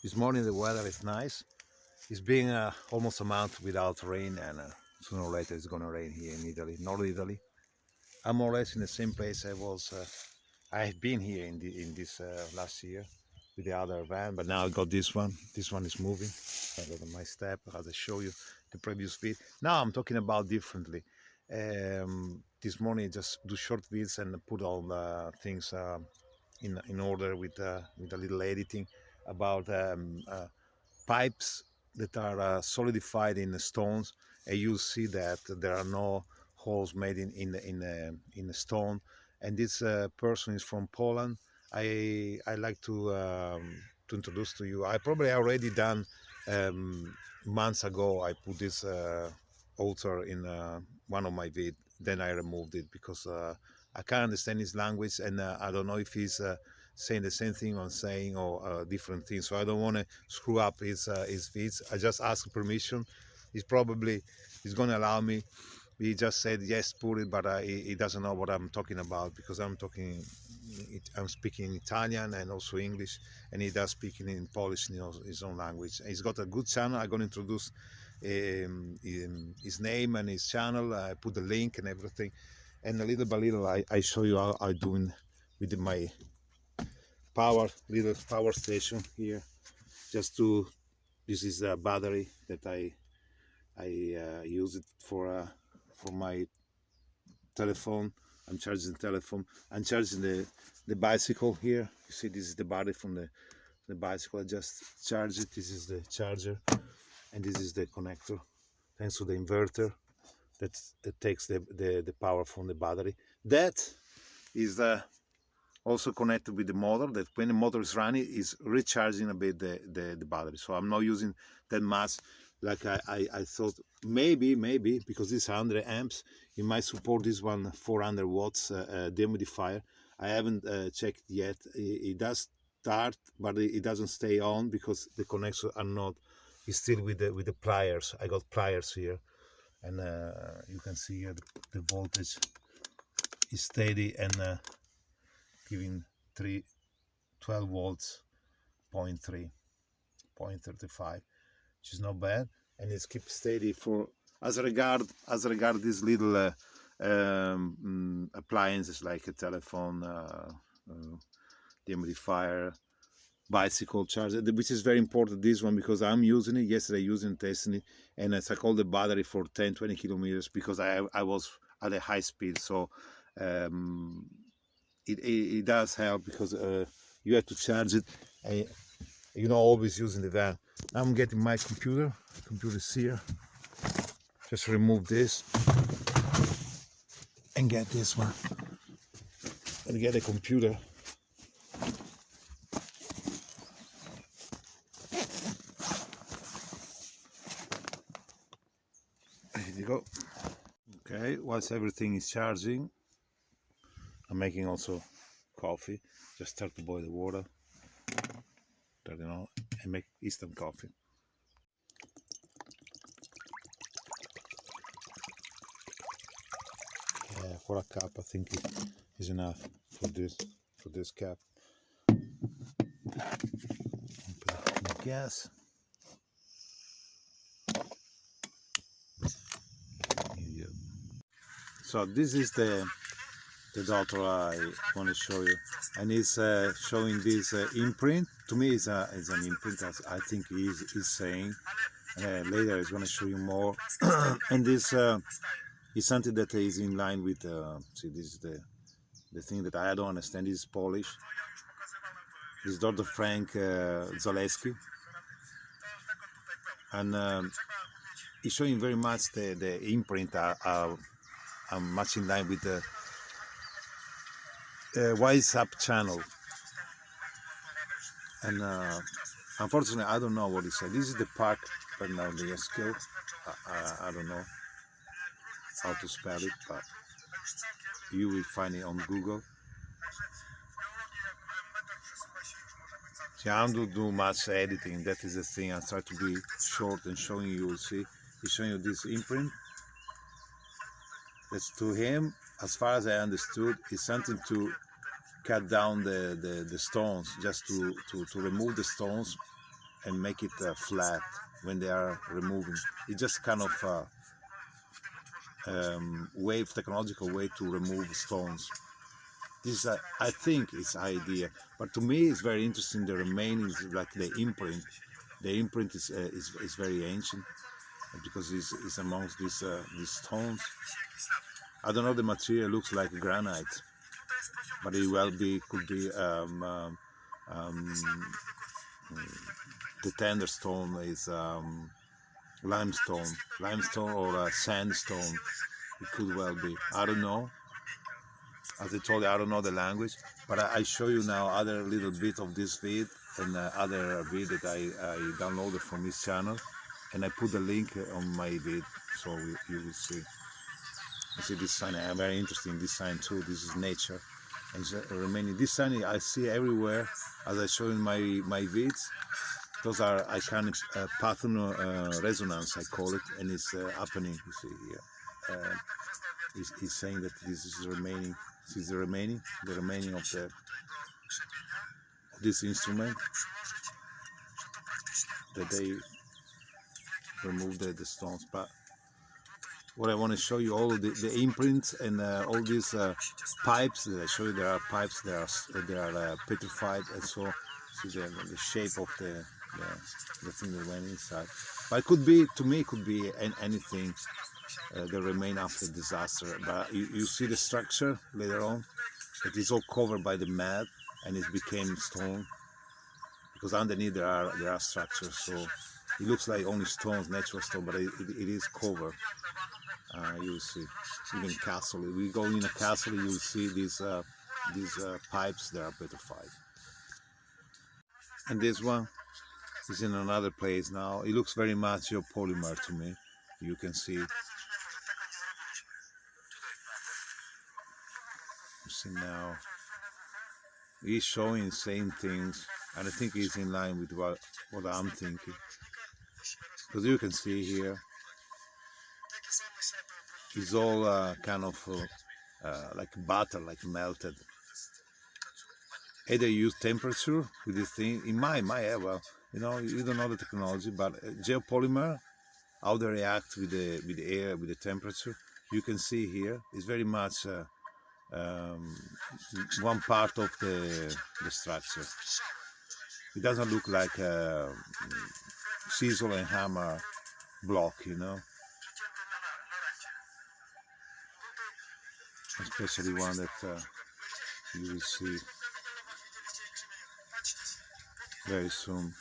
This morning the weather is nice. It's been almost a month without rain, and sooner or later it's gonna rain here in Italy, North Italy. I'm more or less in the same place I was. I have been here in this last year with the other van, but now I got this one. This one is moving. I got my step as I show you the previous vid. Now I'm talking about differently. This morning I just do short vids and put all the things in order with a little editing about pipes that are solidified in the stones, and you see that there are no holes made in the stone. And this person is from Poland. I like to introduce to you. I probably already done months ago. I put this author in one of my vid. Then I removed it because I can't understand his language, and I don't know if he's saying the same thing I'm saying or different things. So I don't want to screw up his feeds. I just ask permission. He's going to allow me. He just said yes, put it, but he doesn't know what I'm talking about because I'm speaking in Italian and also English, and he does speaking in Polish in his own language. He's got a good channel. I'm going to introduce his name and his channel. I put the link and everything, and little by little I show you how I'm doing with my little power station here. This is a battery that I use it for my telephone. I'm charging the telephone. I'm charging the bicycle here. You see, this is the battery from the bicycle. I just charge it. This is the charger, and this is the connector. Thanks to the inverter that takes the power from the battery. That is also connected with the motor, that when the motor is running is recharging a bit the battery. So I'm not using that much like I thought. Maybe because this 100 amps, it might support this one 400 watts dehumidifier. I haven't checked yet. It does start, but it doesn't stay on because the connections are not. It's still with the pliers. I got pliers here, and you can see here the voltage is steady and giving 12 volts, 0.35, which is not bad, and it's keep steady for as regard these little appliances like a telephone, dehumidifier, bicycle charger, which is very important, this one, because I'm using it. Yesterday using testing it, and I called the battery for 10-20 kilometers because I was at a high speed. So it does help because you have to charge it, and you're not always using the van. Now I'm getting my computer is here. Just remove this and get this one and get a computer. There you go. Okay, once everything is charging, I'm making also coffee. Just start to boil the water, turn it on, and make instant coffee. Yeah, for a cup, I think it is enough for this cup. Put the gas. So this is the daughter I want to show you, and he's showing this imprint. To me, it's an imprint, as I think he's saying. Later, he's going to show you more. And this is something that is in line with. See, this is the thing that I don't understand. This is Polish. This is Dr. Frank Zaleski, and he's showing very much the imprint are much in line with the WhatsApp channel, and unfortunately I don't know what he said. This is the park Bernardia skill. I don't know how to spell it, but you will find it on Google. See, I don't do much editing. That is the thing. I try to be short and showing you. Will see, he's showing you this imprint. That's to him, as far as I understood, is something to cut down the stones, just to remove the stones and make it flat when they are removing. It's just kind of technological way to remove stones. This I think is idea, but to me it's very interesting. The remaining is like the imprint. The imprint is very ancient because it's amongst these stones. I don't know. The material looks like granite, but it could be the tender stone is limestone or sandstone. It could well be. I don't know. As I told you, I don't know the language, but I show you now other little bit of this vid and other vid that I downloaded from this channel, and I put the link on my vid, so you will see. You see this sign, very interesting. This sign too. This is nature, and it's remaining. This sign I see everywhere, as I show in my vids. Those are iconic pattern resonance, I call it, and it's happening. You see here. He's saying that this is remaining. This is the remaining of this instrument that they removed the stones. But what I want to show you, all the imprints and all these pipes that I show you. There are pipes. They are petrified, and so see the shape of the thing that went inside. But it could be, to me, it could be anything. That remain after disaster, but you see the structure later on. It is all covered by the mud, and it became stone because underneath there are structures. So it looks like only stones, natural stone, but it is covered. You will see even castle. If we go in a castle, you will see these pipes that are petrified. And this one is in another place now. It looks very much geopolymer to me. You can see. You see now, he's showing the same things, and I think he's in line with what I'm thinking. Because you can see here, it's all kind of like butter, like melted. Either use temperature with this thing. In my well, you know, you don't know the technology, but geopolymer, how they react with the air, with the temperature. You can see here, it's very much. One part of the structure. It doesn't look like a chisel and hammer block, you know. Especially one that you will see very soon.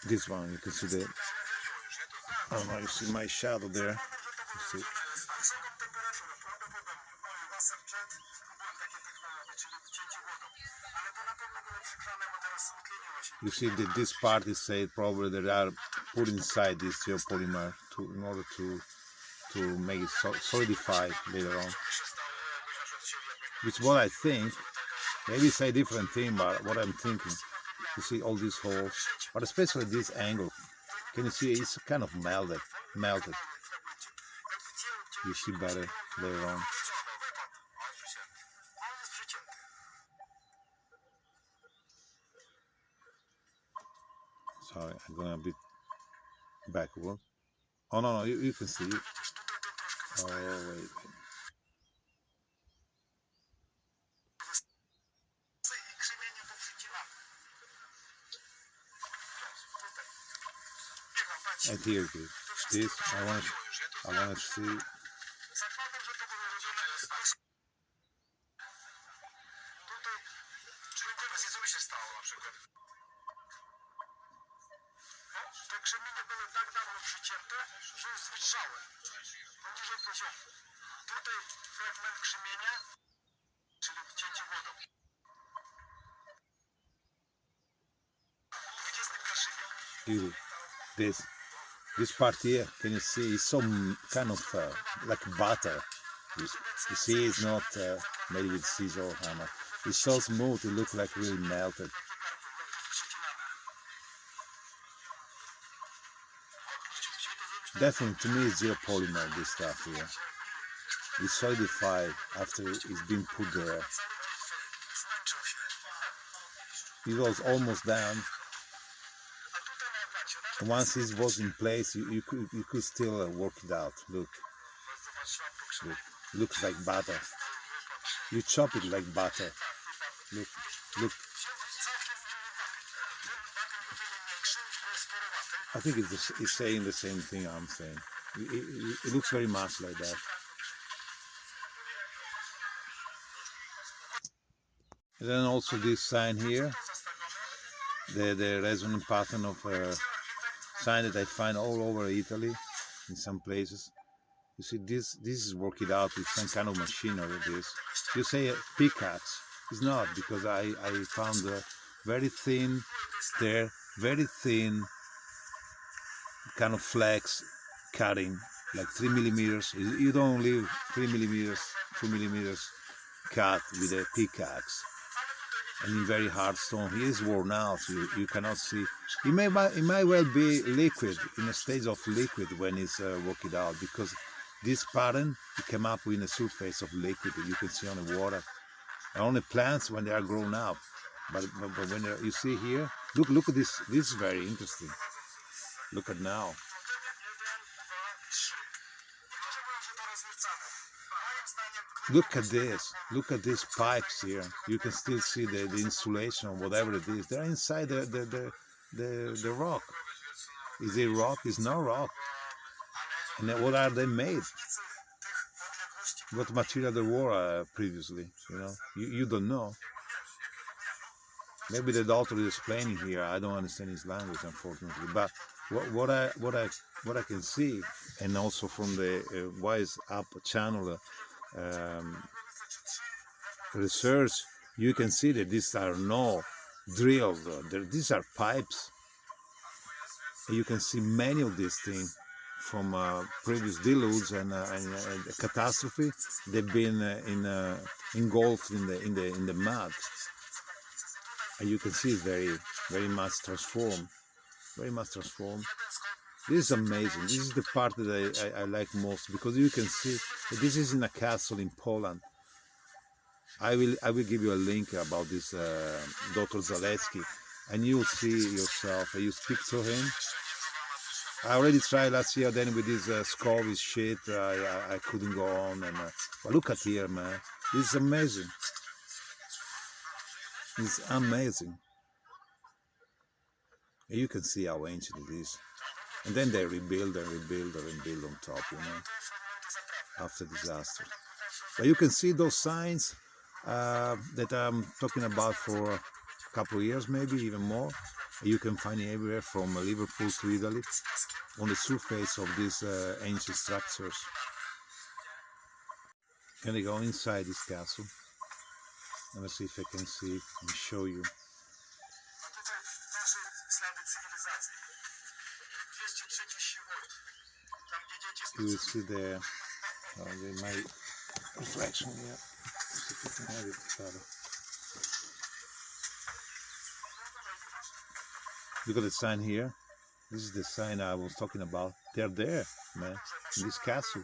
This one, you can see the. I don't know. You see my shadow there. You see. You see that this part is said probably that are put inside this geopolymer in order to make it solidify later on. Which what I think, maybe it's a different thing, but what I'm thinking, you see all these holes, but especially this angle. Can you see it's kind of melted. You see better later on. Sorry, I'm going a bit backward. Oh no, you can see it. Oh wait. And here it is. This I want to see. This part here, can you see, is some kind of like butter. You see, it's not made with scissor or hammer. It's so smooth, it looks like really melted. Definitely, to me, it's geopolymer, this stuff here. It's solidified after it's been put there. It was almost done. Once it was in place, you could still work it out. Look, look, looks like butter. You chop it like butter. Look, look. I think it's saying the same thing I'm saying. It looks very much like that. And then also this sign here, the resonant pattern of a sign that I find all over Italy, in some places. You see, this is worked out with some kind of machinery. This, you say pickaxe. It's not, because I found very thin there, very thin kind of flex cutting, like 3 millimeters. You don't leave 3 millimeters, 2 millimeters cut with a pickaxe. And in very hard stone, he is worn out. You cannot see. It might well be liquid, in a stage of liquid when it's worked out, because this pattern it came up with a surface of liquid that you can see on the water, and on the plants when they are grown up. But when you see here, look at this. This is very interesting. Look at now. Look at this. Look at these pipes here. You can still see the insulation, whatever it is. They're inside the rock. Is it rock? It's not rock. And then what are they made? What material they were previously? You don't know. Maybe the doctor is explaining here. I don't understand his language, unfortunately. But what I can see, and also from the Wise Up channel research, you can see that these are no drilled. These are pipes. And you can see many of these things from previous deluge and catastrophe. They've been engulfed in the mud. And you can see it's very much transformed. Very much transformed. This is amazing. This is the part that I like most, because you can see that this is in a castle in Poland. I will give you a link about this Dr. Zalewski, and you'll see yourself. You speak to him. I already tried last year. Then with this Scoville shit, I couldn't go on. And but look at here, man. This is amazing. It's amazing. And you can see how ancient it is. And then they rebuild and rebuild and rebuild on top, after disaster. But you can see those signs that I'm talking about for a couple of years, maybe even more. You can find it everywhere from Liverpool to Italy, on the surface of these ancient structures. Can I go inside this castle? Let me see if I can see and show you. You will see there my reflection here. Let's see if we can have it better. Look at the sign here. This is the sign I was talking about. They're there, man, in this castle.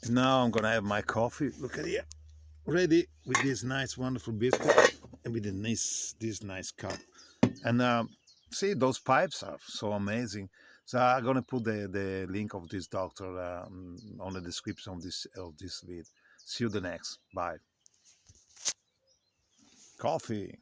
And now I'm gonna have my coffee. Look at here, ready with this nice, wonderful biscuit and with this nice cup. And see, those pipes are so amazing. So I'm gonna put the link of this doctor on the description of this video. See you the next. Bye. Coffee.